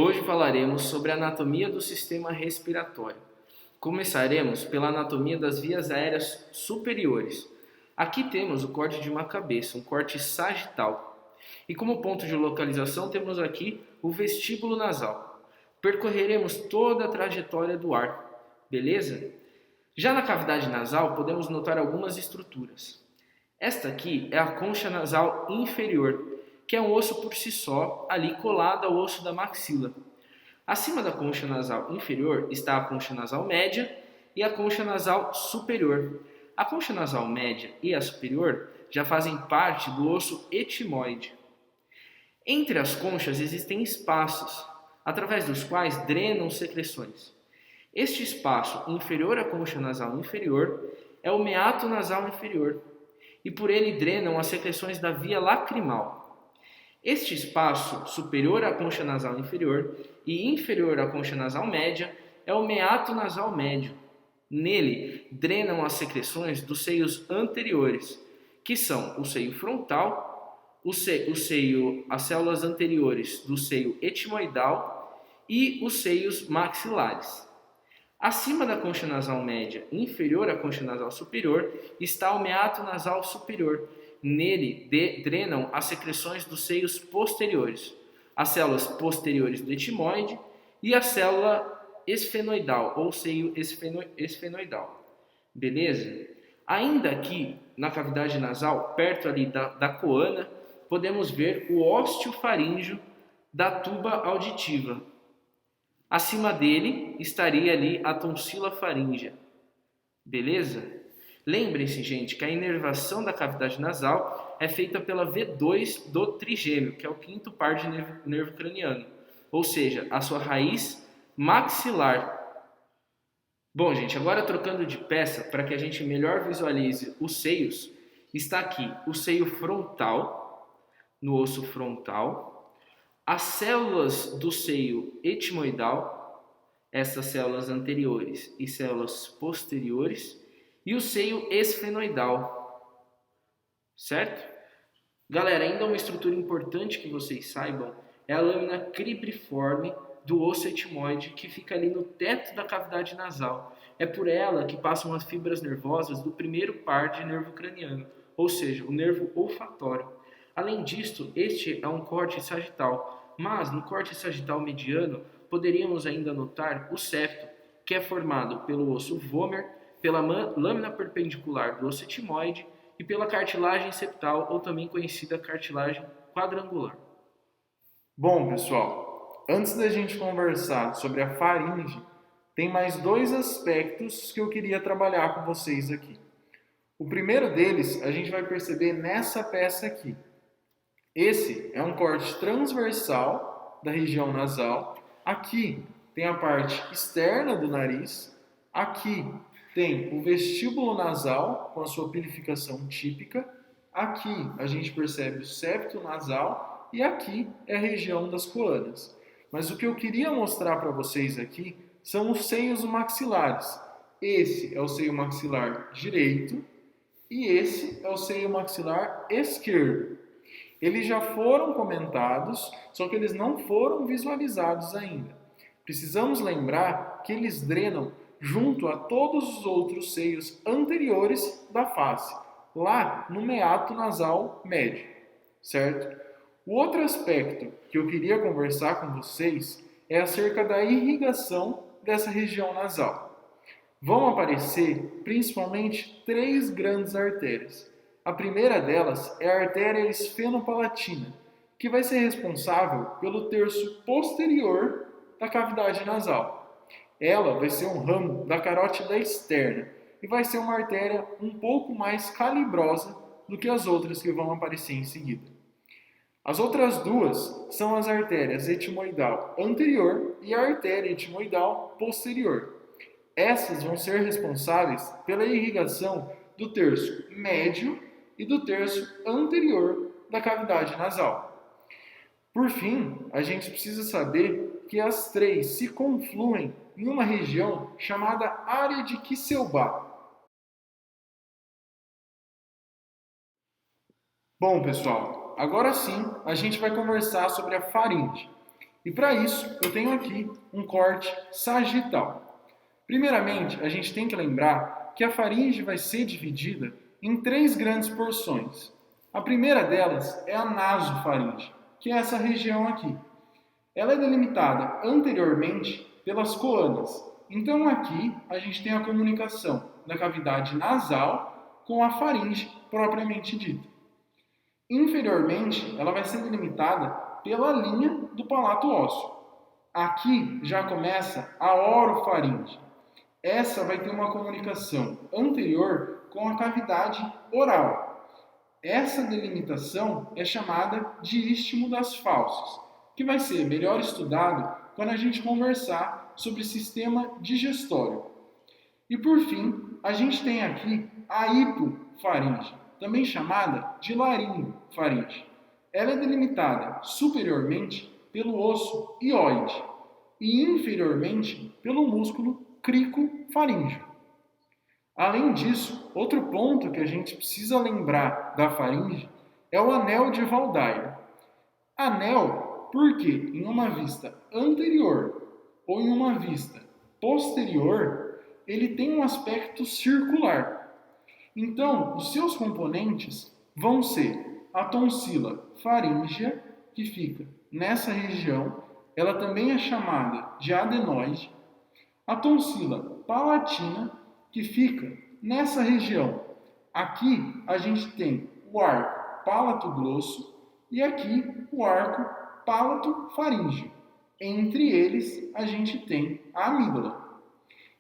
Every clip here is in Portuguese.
Hoje falaremos sobre a anatomia do sistema respiratório. Começaremos pela anatomia das vias aéreas superiores. Aqui temos o corte de uma cabeça, um corte sagital. E como ponto de localização temos aqui o vestíbulo nasal. Percorreremos toda a trajetória do ar, beleza? Já na cavidade nasal podemos notar algumas estruturas. Esta aqui é a concha nasal inferior, que é um osso por si só, ali colado ao osso da maxila. Acima da concha nasal inferior está a concha nasal média e a concha nasal superior. A concha nasal média e a superior já fazem parte do osso etimoide. Entre as conchas existem espaços, através dos quais drenam secreções. Este espaço inferior à concha nasal inferior é o meato nasal inferior, e por ele drenam as secreções da via lacrimal. Este espaço superior à concha nasal inferior e inferior à concha nasal média é o meato nasal médio. Nele drenam as secreções dos seios anteriores, que são o seio frontal, as células anteriores do seio etimoidal e os seios maxilares. Acima da concha nasal média, inferior à concha nasal superior, está o meato nasal superior. Nele drenam as secreções dos seios posteriores, as células posteriores do etimoide e a célula esfenoidal, ou seio esfenoidal. Beleza? Ainda aqui, na cavidade nasal, perto ali da coana, podemos ver o ósteo faríngeo da tuba auditiva. Acima dele estaria ali a tonsila faríngea. Beleza? Lembrem-se, gente, que a inervação da cavidade nasal é feita pela V2 do trigêmeo, que é o quinto par de nervo craniano, ou seja, a sua raiz maxilar. Bom, gente, agora trocando de peça para que a gente melhor visualize os seios, está aqui o seio frontal, no osso frontal, as células do seio etimoidal, essas células anteriores e células posteriores, e o seio esfenoidal, certo? Galera, ainda uma estrutura importante que vocês saibam é a lâmina cribriforme do osso etimoide, que fica ali no teto da cavidade nasal. É por ela que passam as fibras nervosas do primeiro par de nervo craniano, ou seja, o nervo olfatório. Além disto, este é um corte sagital, mas no corte sagital mediano poderíamos ainda notar o septo, que é formado pelo osso vomer, pela lâmina perpendicular do osso etimoide e pela cartilagem septal, ou também conhecida cartilagem quadrangular. Bom, pessoal, antes da gente conversar sobre a faringe, tem mais dois aspectos que eu queria trabalhar com vocês aqui. O primeiro deles a gente vai perceber nessa peça aqui. Esse é um corte transversal da região nasal. Aqui tem a parte externa do nariz. Aqui tem o vestíbulo nasal com a sua pilificação típica. Aqui a gente percebe o septo nasal e aqui é a região das coanas. Mas o que eu queria mostrar para vocês aqui são os seios maxilares. Esse é o seio maxilar direito e esse é o seio maxilar esquerdo. Eles já foram comentados, só que eles não foram visualizados ainda. Precisamos lembrar que eles drenam junto a todos os outros seios anteriores da face, lá no meato nasal médio, certo? O outro aspecto que eu queria conversar com vocês é acerca da irrigação dessa região nasal. Vão aparecer principalmente três grandes artérias. A primeira delas é a artéria esfenopalatina, que vai ser responsável pelo terço posterior da cavidade nasal. Ela vai ser um ramo da carótida externa e vai ser uma artéria um pouco mais calibrosa do que as outras que vão aparecer em seguida. As outras duas são as artérias etimoidal anterior e a artéria etimoidal posterior. Essas vão ser responsáveis pela irrigação do terço médio e do terço anterior da cavidade nasal. Por fim, a gente precisa saber que as três se confluem em uma região chamada área de Kieselbach. Bom, pessoal, agora sim a gente vai conversar sobre a faringe. E para isso, eu tenho aqui um corte sagital. Primeiramente, a gente tem que lembrar que a faringe vai ser dividida em três grandes porções. A primeira delas é a nasofaringe, que é essa região aqui. Ela é delimitada anteriormente pelas coanas. Então aqui a gente tem a comunicação da cavidade nasal com a faringe propriamente dita. Inferiormente, ela vai ser delimitada pela linha do palato ósseo. Aqui já começa a orofaringe. Essa vai ter uma comunicação anterior com a cavidade oral. Essa delimitação é chamada de istmo das fauces, que vai ser melhor estudado quando a gente conversar sobre sistema digestório. E por fim, a gente tem aqui a hipofaringe, também chamada de laringofaringe. Ela é delimitada superiormente pelo osso hioide e inferiormente pelo músculo cricofaríngeo. Além disso, outro ponto que a gente precisa lembrar da faringe é o anel de Waldeyer. Anel porque em uma vista anterior ou em uma vista posterior, ele tem um aspecto circular. Então, os seus componentes vão ser a tonsila faríngea, que fica nessa região, ela também é chamada de adenoide, a tonsila palatina, que fica nessa região. Aqui a gente tem o arco palato-glosso e aqui o arco palato-faríngeo. Entre eles a gente tem a amígdala.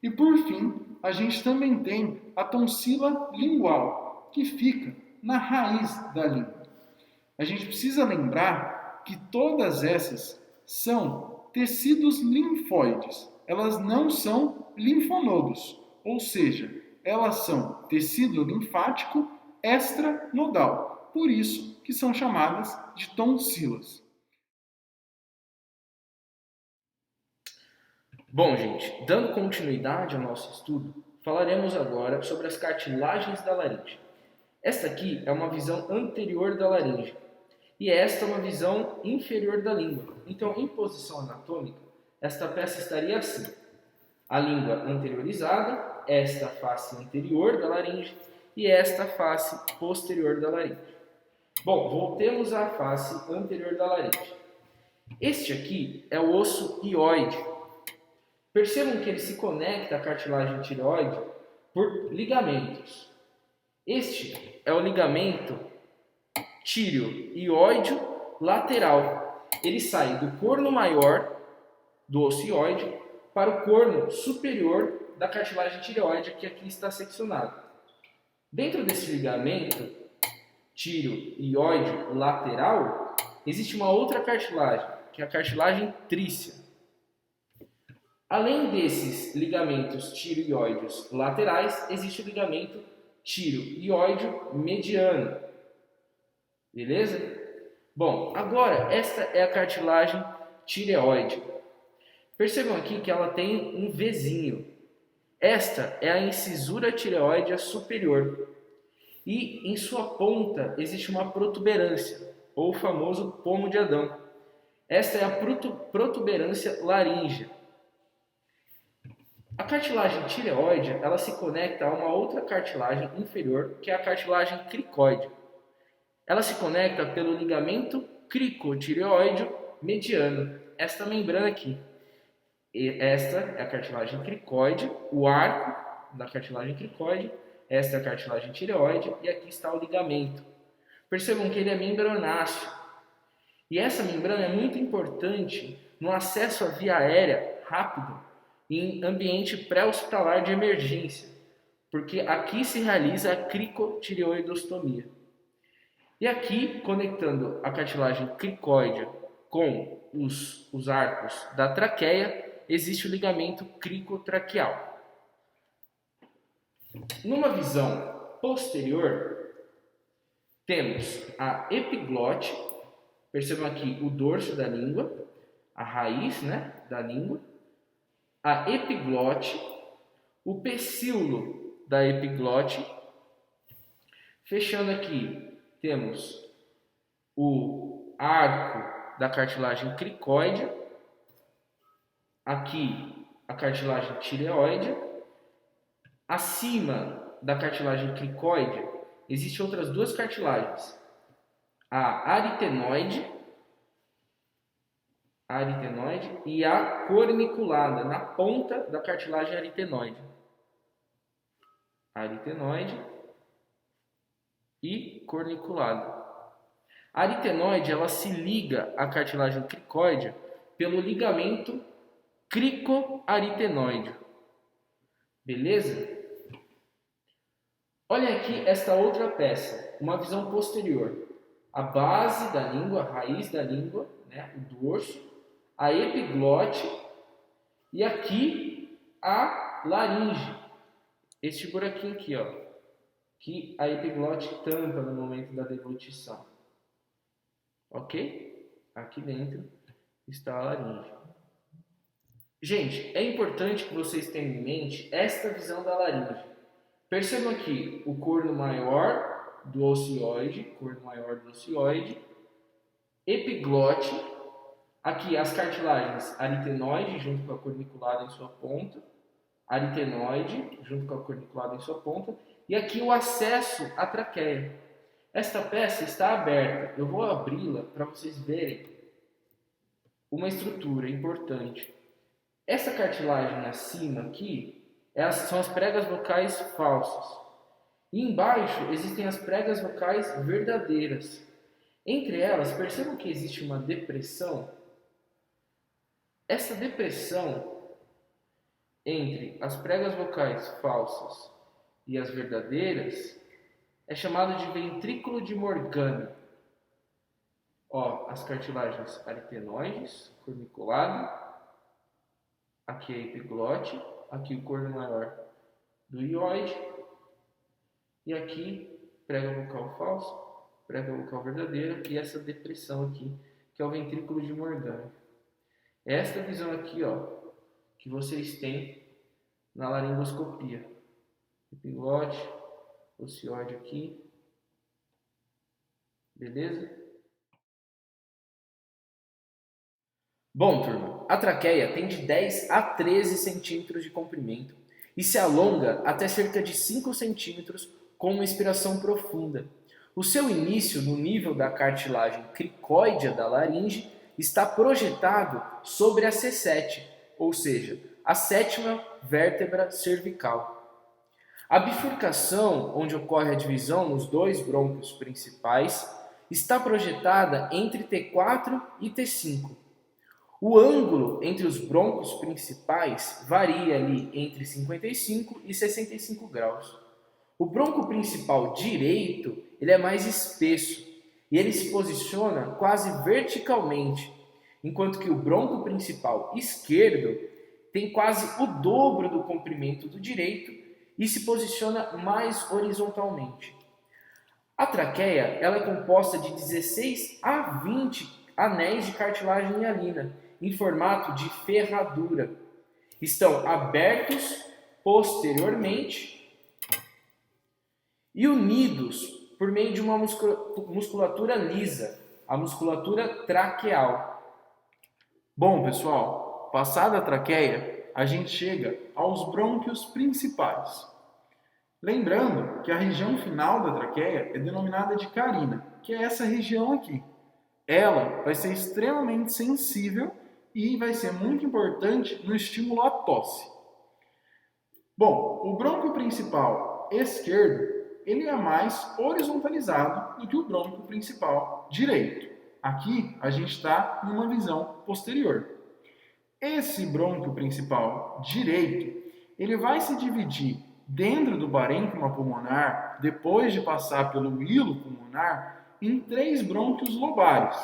E por fim, a gente também tem a tonsila lingual, que fica na raiz da língua. A gente precisa lembrar que todas essas são tecidos linfóides. Elas não são linfonodos, ou seja, elas são tecido linfático extranodal. Por isso que são chamadas de tonsilas. Bom, gente, dando continuidade ao nosso estudo, falaremos agora sobre as cartilagens da laringe. Esta aqui é uma visão anterior da laringe e esta é uma visão inferior da língua. Então, em posição anatômica, esta peça estaria assim: a língua anteriorizada, esta face anterior da laringe e esta face posterior da laringe. Bom, voltemos à face anterior da laringe. Este aqui é o osso hioide. Percebam que ele se conecta à cartilagem tireoide por ligamentos. Este é o ligamento tíreo-hioide lateral. Ele sai do corno maior do osso hioide para o corno superior da cartilagem tireoide, que aqui está seccionado. Dentro desse ligamento tíreo-hioide lateral, existe uma outra cartilagem, que é a cartilagem trícia. Além desses ligamentos tireoides laterais, existe o ligamento tireoide mediano. Beleza? Bom, agora esta é a cartilagem tireoide. Percebam aqui que ela tem um Vzinho. Esta é a incisura tireoide superior. E em sua ponta existe uma protuberância, ou o famoso pomo de Adão. Esta é a protuberância laríngea. A cartilagem tireoide, ela se conecta a uma outra cartilagem inferior, que é a cartilagem cricoide. Ela se conecta pelo ligamento cricotireoide mediano, esta membrana aqui. E esta é a cartilagem cricoide, o arco da cartilagem cricoide, esta é a cartilagem tireoide e aqui está o ligamento. Percebam que ele é membranáceo. E essa membrana é muito importante no acesso à via aérea rápido em ambiente pré-hospitalar de emergência, porque aqui se realiza a cricotireoidostomia. E aqui, conectando a cartilagem cricoide com os arcos da traqueia, existe o ligamento cricotraqueal. Numa visão posterior, temos a epiglote, percebam aqui o dorso da língua, a raiz, da língua, a epiglote, o pecíolo da epiglote. Fechando aqui, temos o arco da cartilagem cricoide aqui a cartilagem tireoide. Acima da cartilagem cricoide, existem outras duas cartilagens. A aritenoide e a corniculada, na ponta da cartilagem aritenoide. Aritenoide e corniculada. A aritenoide, ela se liga à cartilagem cricoide pelo ligamento cricoaritenoide. Beleza? Olha aqui esta outra peça, uma visão posterior. A base da língua, a raiz da língua, né, o dorso, a epiglote e aqui a laringe. Este buraquinho aqui, ó, que a epiglote tampa no momento da deglutição. Ok? Aqui dentro está a laringe. Gente, é importante que vocês tenham em mente esta visão da laringe. Percebam aqui o corno maior do ocioide, epiglote, aqui as cartilagens aritenoide junto com a corniculada em sua ponta, aritenoide junto com a corniculada em sua ponta, e aqui o acesso à traqueia. Esta peça está aberta, eu vou abri-la para vocês verem uma estrutura importante. Essa cartilagem acima aqui são as pregas vocais falsas. E embaixo existem as pregas vocais verdadeiras. Entre elas, percebam que existe uma depressão. Essa depressão entre as pregas vocais falsas e as verdadeiras é chamada de ventrículo de Morgane. Ó, as cartilagens aritenoides, corniculado, aqui a epiglote, aqui o corno maior do ióide, e aqui prega vocal falsa, prega vocal verdadeira, e essa depressão aqui, que é o ventrículo de Morgane. Esta visão aqui, ó, que vocês têm na laringoscopia. Epiglote, ocioide aqui. Beleza? Bom, turma, a traqueia tem de 10 a 13 centímetros de comprimento e se alonga até cerca de 5 centímetros com uma inspiração profunda. O seu início no nível da cartilagem cricóidea da laringe está projetado sobre a C7, ou seja, a sétima vértebra cervical. A bifurcação, onde ocorre a divisão nos dois brônquios principais, está projetada entre T4 e T5. O ângulo entre os brônquios principais varia ali entre 55 e 65 graus. O brônquio principal direito ele é mais espesso e ele se posiciona quase verticalmente, enquanto que o brônquio principal esquerdo tem quase o dobro do comprimento do direito e se posiciona mais horizontalmente. A traqueia ela é composta de 16 a 20 anéis de cartilagem hialina em formato de ferradura. Estão abertos posteriormente e unidos por meio de uma musculatura lisa, a musculatura traqueal. Bom, pessoal, passada a traqueia, a gente chega aos brônquios principais. Lembrando que a região final da traqueia é denominada de carina, que é essa região aqui. Ela vai ser extremamente sensível e vai ser muito importante no estímulo à tosse. Bom, o brônquio principal esquerdo ele é mais horizontalizado do que o brônquio principal direito. Aqui a gente está numa visão posterior. Esse brônquio principal direito ele vai se dividir dentro do parênquima pulmonar, depois de passar pelo hilo pulmonar, em 3 brônquios lobares,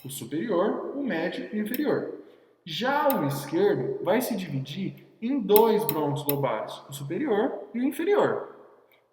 o superior, o médio e o inferior. Já o esquerdo vai se dividir em 2 brônquios lobares, o superior e o inferior.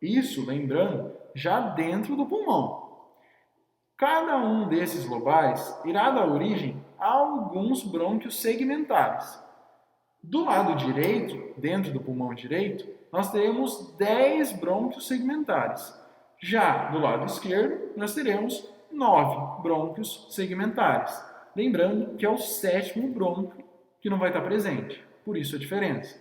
Isso, lembrando, já dentro do pulmão. Cada um desses lobares irá dar origem a alguns brônquios segmentares. Do lado direito, dentro do pulmão direito, nós teremos 10 brônquios segmentares. Já do lado esquerdo, nós teremos 9 brônquios segmentares. Lembrando que é o 7º brônquio que não vai estar presente. Por isso a diferença.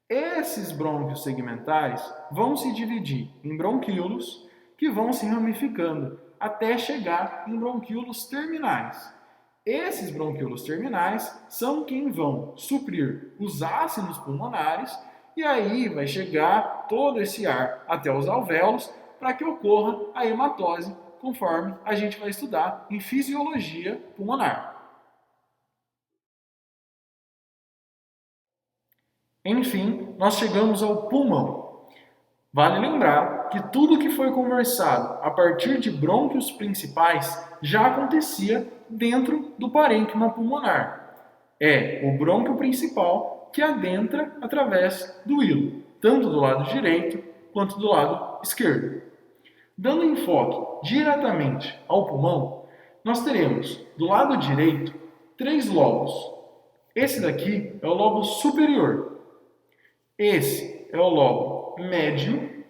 Esses brônquios segmentares vão se dividir em bronquíolos que vão se ramificando até chegar em bronquíolos terminais. Esses bronquíolos terminais são quem vão suprir os ácidos pulmonares e aí vai chegar todo esse ar até os alvéolos para que ocorra a hematose, conforme a gente vai estudar em fisiologia pulmonar. Enfim, nós chegamos ao pulmão. Vale lembrar que tudo que foi conversado a partir de brônquios principais já acontecia dentro do parênquima pulmonar. É o brônquio principal que adentra através do hilo, tanto do lado direito quanto do lado esquerdo. Dando enfoque diretamente ao pulmão, nós teremos do lado direito 3 lobos. Esse daqui é o lobo superior. Esse é o lobo médio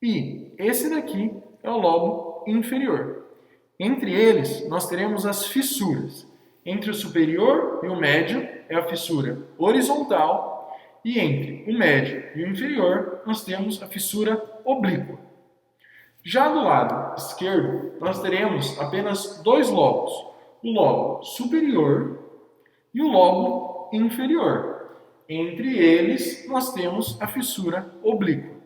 e esse daqui é o lobo inferior. Entre eles, nós teremos as fissuras. Entre o superior e o médio é a fissura horizontal e entre o médio e o inferior nós temos a fissura oblíqua. Já do lado esquerdo, nós teremos apenas 2 lobos, o lobo superior e o lobo inferior. Entre eles, nós temos a fissura oblíqua.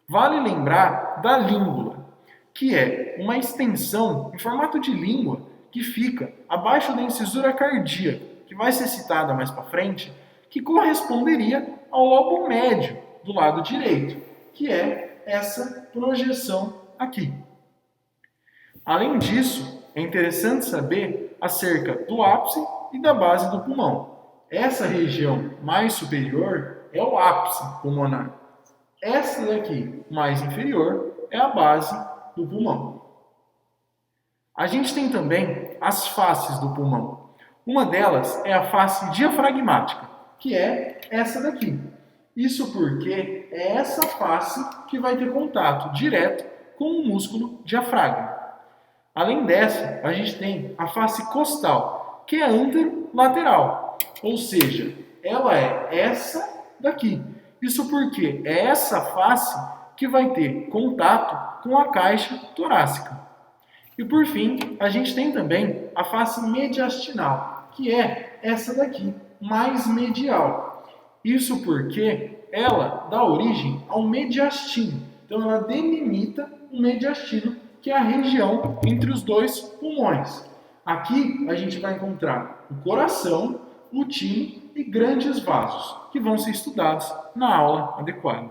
Vale lembrar da língula, que é uma extensão em formato de língua que fica abaixo da incisura cardíaca, que vai ser citada mais para frente, que corresponderia ao lobo médio do lado direito, que é essa projeção aqui. Além disso, é interessante saber acerca do ápice e da base do pulmão. Essa região mais superior é o ápice pulmonar. Essa daqui, mais inferior, é a base do pulmão. A gente tem também as faces do pulmão. Uma delas é a face diafragmática, que é essa daqui. Isso porque é essa face que vai ter contato direto com o músculo diafragma. Além dessa, a gente tem a face costal, que é anterolateral. Ou seja, ela é essa daqui. Isso porque é essa face que vai ter contato com a caixa torácica. E por fim, a gente tem também a face mediastinal, que é essa daqui, mais medial. Isso porque ela dá origem ao mediastino. Então ela delimita o mediastino, que é a região entre os 2 pulmões. Aqui a gente vai encontrar o coração, o timo e grandes vasos, que vão ser estudados na aula adequada.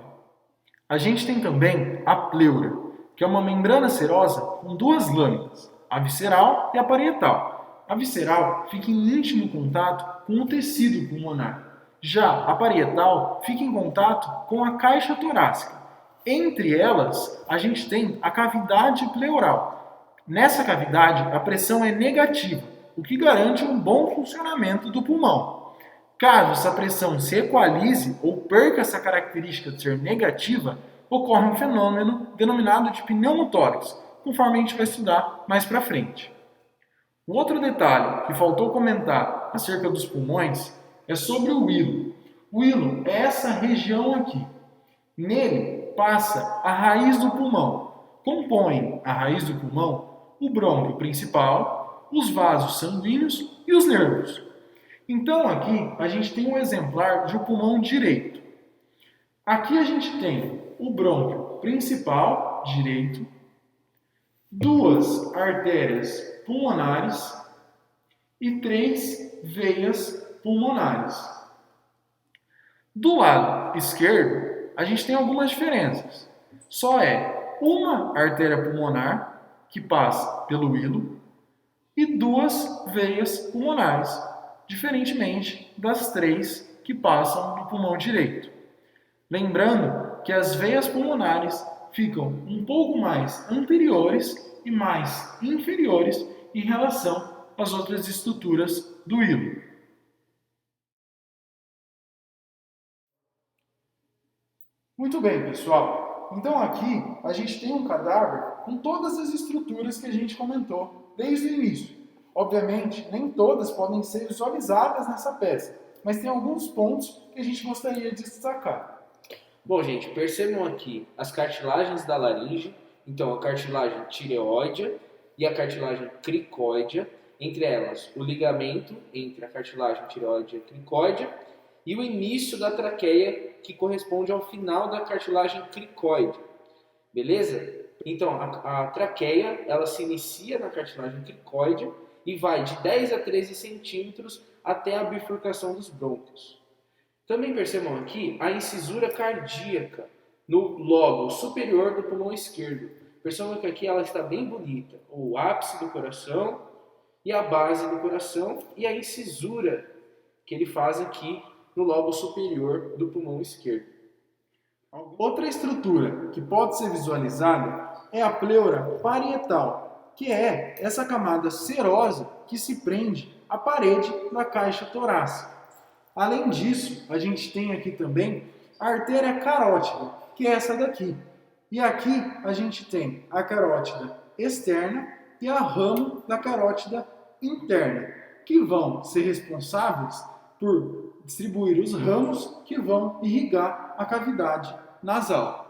A gente tem também a pleura, que é uma membrana serosa com 2 lâminas, a visceral e a parietal. A visceral fica em íntimo contato com o tecido pulmonar. Já a parietal fica em contato com a caixa torácica. Entre elas, a gente tem a cavidade pleural. Nessa cavidade, a pressão é negativa, o que garante um bom funcionamento do pulmão. Caso essa pressão se equalize ou perca essa característica de ser negativa, ocorre um fenômeno denominado de pneumotórax, conforme a gente vai estudar mais para frente. O outro detalhe que faltou comentar acerca dos pulmões é sobre o hilo. O hilo é essa região aqui. Nele passa a raiz do pulmão. Compõem a raiz do pulmão o brônquio principal, os vasos sanguíneos e os nervos. Então aqui a gente tem um exemplar de um pulmão direito. Aqui a gente tem o brônquio principal direito, 2 artérias pulmonares e 3 veias pulmonares. Do lado esquerdo, a gente tem algumas diferenças. Só é uma artéria pulmonar que passa pelo hilo e 2 veias pulmonares, diferentemente das 3 que passam no pulmão direito. Lembrando que as veias pulmonares ficam um pouco mais anteriores e mais inferiores em relação às outras estruturas do hilo. Muito bem, pessoal. Então aqui a gente tem um cadáver com todas as estruturas que a gente comentou desde o início. Obviamente, nem todas podem ser visualizadas nessa peça, mas tem alguns pontos que a gente gostaria de destacar. Bom, gente, percebam aqui as cartilagens da laringe, então a cartilagem tireoide e a cartilagem cricóidea, entre elas o ligamento entre a cartilagem tireoide e a cricóidea e o início da traqueia, que corresponde ao final da cartilagem cricóide, beleza? Então, a traqueia, ela se inicia na cartilagem cricóide e vai de 10 a 13 centímetros até a bifurcação dos brônquios. Também percebam aqui a incisura cardíaca no lobo superior do pulmão esquerdo. Percebam que aqui ela está bem bonita. O ápice do coração e a base do coração e a incisura que ele faz aqui no lobo superior do pulmão esquerdo. Outra estrutura que pode ser visualizada é a pleura parietal, que é essa camada serosa que se prende à parede da caixa torácica. Além disso, a gente tem aqui também a artéria carótida, que é essa daqui. E aqui a gente tem a carótida externa e a ramo da carótida interna, que vão ser responsáveis por distribuir os ramos que vão irrigar a cavidade nasal.